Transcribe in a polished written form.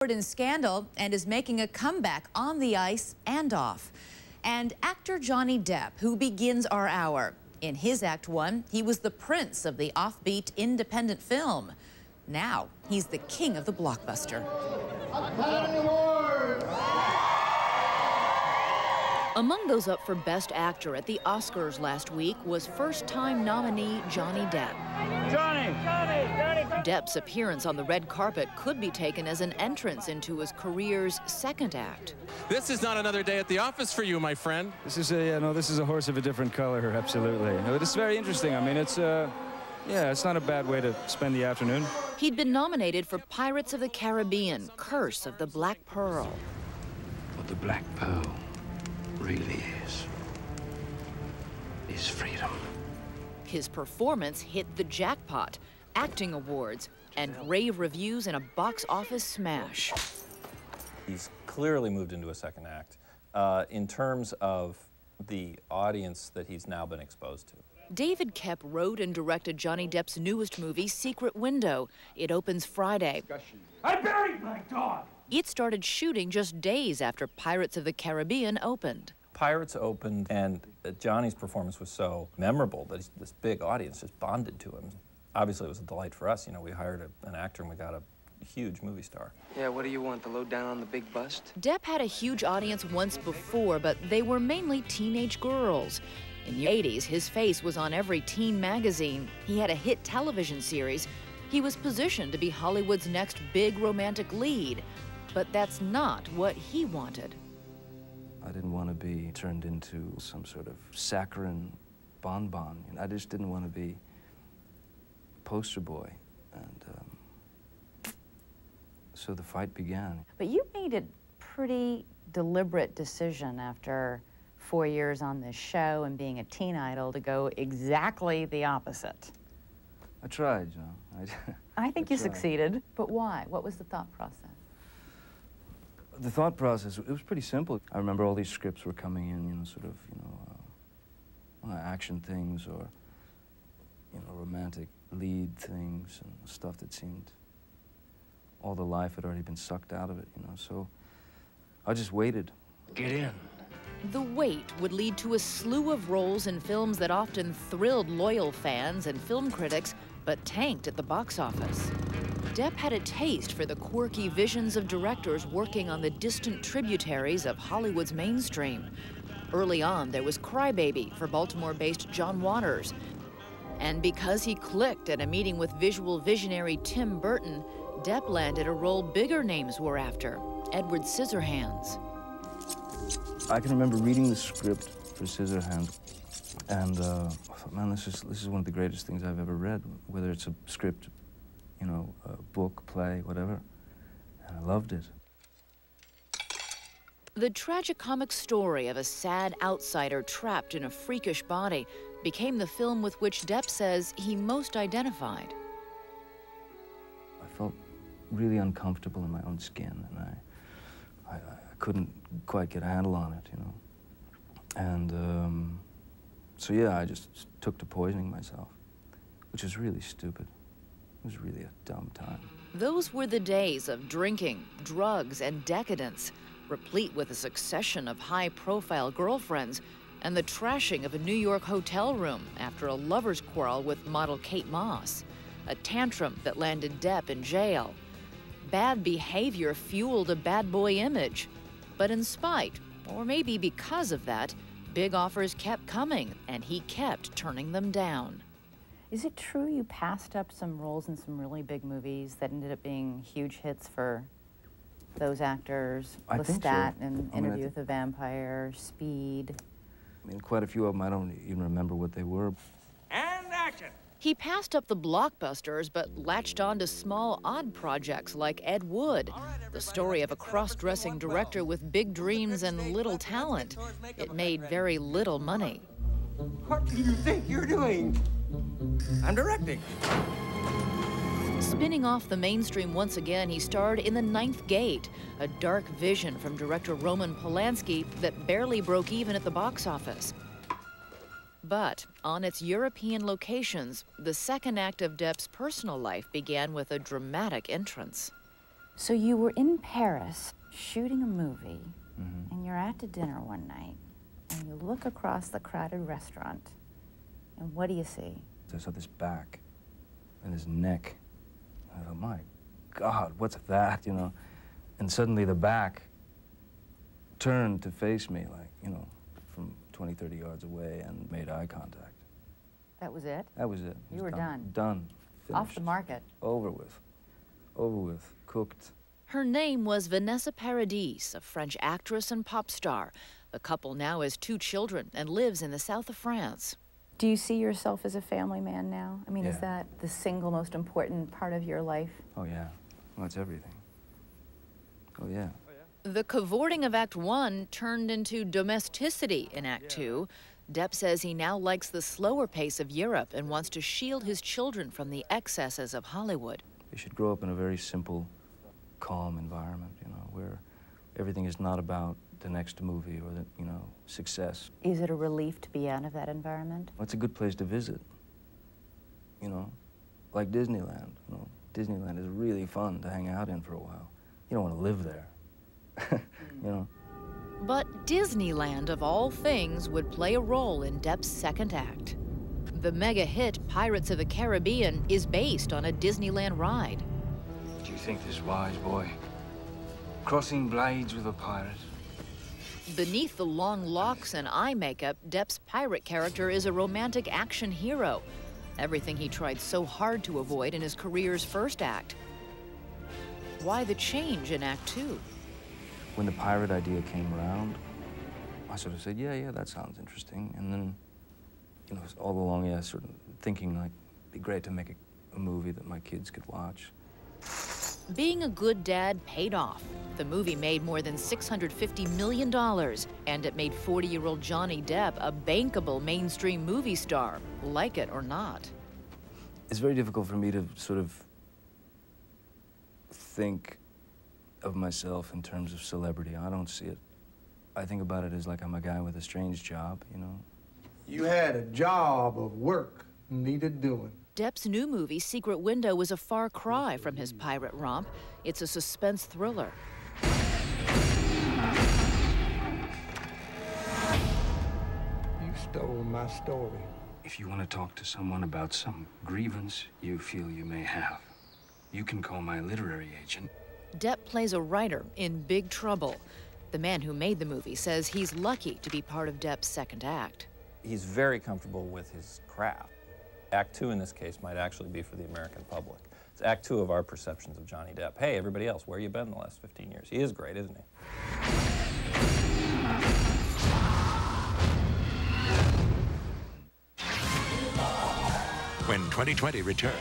covered in scandal and is making a comeback on the ice and off. And actor Johnny Depp, who begins our hour. In his Act 1, he was the prince of the offbeat independent film. Now, he's the king of the blockbuster. Among those up for Best Actor at the Oscars last week was first-time nominee Johnny Depp. Johnny! Depp's appearance on the red carpet could be taken as an entrance into his career's second act. This is not another day at the office for you, my friend. This is a horse of a different color, absolutely. No, it's very interesting. I mean, it's not a bad way to spend the afternoon. He'd been nominated for Pirates of the Caribbean, Curse of the Black Pearl. What the Black Pearl really is freedom. His performance hit the jackpot, acting awards, and rave reviews in a box office smash. He's clearly moved into a second act in terms of the audience that he's now been exposed to. David Koepp wrote and directed Johnny Depp's newest movie, Secret Window. It opens Friday. I buried my dog! It started shooting just days after Pirates of the Caribbean opened. Pirates opened, and Johnny's performance was so memorable that this big audience just bonded to him. Obviously, it was a delight for us. You know, we hired an actor and we got a huge movie star. Yeah, what do you want, the lowdown on the big bust? Depp had a huge audience once before, but they were mainly teenage girls. In the 80s, his face was on every teen magazine. He had a hit television series. He was positioned to be Hollywood's next big romantic lead. But that's not what he wanted. I didn't want to be turned into some sort of saccharine bonbon. I just didn't want to be a poster boy. And so the fight began. But you made a pretty deliberate decision after 4 years on this show and being a teen idol to go exactly the opposite. I tried, you know. I think you succeeded, but why? What was the thought process? The thought process, it was pretty simple. I remember all these scripts were coming in, you know, sort of, action things or, romantic lead things and stuff that seemed, all the life had already been sucked out of it, so I just waited. Get in. The wait would lead to a slew of roles in films that often thrilled loyal fans and film critics, but tanked at the box office. Depp had a taste for the quirky visions of directors working on the distant tributaries of Hollywood's mainstream. Early on, there was Crybaby for Baltimore-based John Waters. And because he clicked at a meeting with visual visionary Tim Burton, Depp landed a role bigger names were after, Edward Scissorhands. I can remember reading the script for Scissorhands, and I thought, man, this is one of the greatest things I've ever read, whether it's a script, a book, play, whatever, and I loved it. The tragicomic story of a sad outsider trapped in a freakish body became the film with which Depp says he most identified. I felt really uncomfortable in my own skin, and I couldn't quite get a handle on it, And so yeah, I just took to poisoning myself, which was really stupid. It was really a dumb time. Those were the days of drinking, drugs, and decadence, replete with a succession of high-profile girlfriends and the trashing of a New York hotel room after a lover's quarrel with model Kate Moss, a tantrum that landed Depp in jail. Bad behavior fueled a bad boy image. But in spite, or maybe because of that, big offers kept coming, and he kept turning them down. Is it true you passed up some roles in some really big movies that ended up being huge hits for those actors? I think so. Lestat in Interview with a Vampire, Speed. I mean, quite a few of them, I don't even remember what they were. And action! He passed up the blockbusters, but latched on to small, odd projects like Ed Wood, the story of a cross-dressing director with big dreams and little talent. It made very little money. What do you think you're doing? I'm directing. Spinning off the mainstream once again, he starred in The Ninth Gate, a dark vision from director Roman Polanski that barely broke even at the box office. But on its European locations, the second act of Depp's personal life began with a dramatic entrance. So you were in Paris shooting a movie, and you're at dinner one night, and you look across the crowded restaurant, and what do you see? I saw this back and his neck. I thought, my God, what's that, you know? And suddenly the back turned to face me, like, you know, from 20, 30 yards away, and made eye contact. That was it? That was it. You were done. Done. Finished. Off the market. Over with. Over with. Cooked. Her name was Vanessa Paradis, a French actress and pop star. The couple now has 2 children and lives in the south of France. Do you see yourself as a family man now? I mean, Yeah. is that the single most important part of your life? Oh, yeah. Well, that's everything. Oh, yeah. The cavorting of Act 1 turned into domesticity in Act 2. Depp says he now likes the slower pace of Europe and wants to shield his children from the excesses of Hollywood. They should grow up in a very simple, calm environment, you know, where everything is not about the next movie or the, you know, success. Is it a relief to be out of that environment? It's a good place to visit, you know, like Disneyland. You know, Disneyland is really fun to hang out in for a while. You don't want to live there, you know. But Disneyland, of all things, would play a role in Depp's second act. The mega hit Pirates of the Caribbean is based on a Disneyland ride. Do you think this wise, boy? Crossing blades with a pirate? Beneath the long locks and eye makeup, Depp's pirate character is a romantic action hero. Everything he tried so hard to avoid in his career's first act. Why the change in Act 2? When the pirate idea came around, I sort of said, yeah, that sounds interesting. And then, you know, all along, yeah, sort of thinking, like, it'd be great to make a movie that my kids could watch. Being a good dad paid off. The movie made more than $650 million, and it made 40-year-old Johnny Depp a bankable mainstream movie star, like it or not. It's very difficult for me to sort of think of myself in terms of celebrity. I don't see it. I think about it as like I'm a guy with a strange job, you know? You had a job of work needed doing. Depp's new movie, Secret Window, was a far cry from his pirate romp. It's a suspense thriller. You stole my story. If you want to talk to someone about some grievance you feel you may have, you can call my literary agent. Depp plays a writer in big trouble. The man who made the movie says he's lucky to be part of Depp's second act. He's very comfortable with his craft. Act 2 in this case might actually be for the American public. It's Act 2 of our perceptions of Johnny Depp. Hey, everybody else, where you been the last 15 years? He is great, isn't he? When 2020 returns,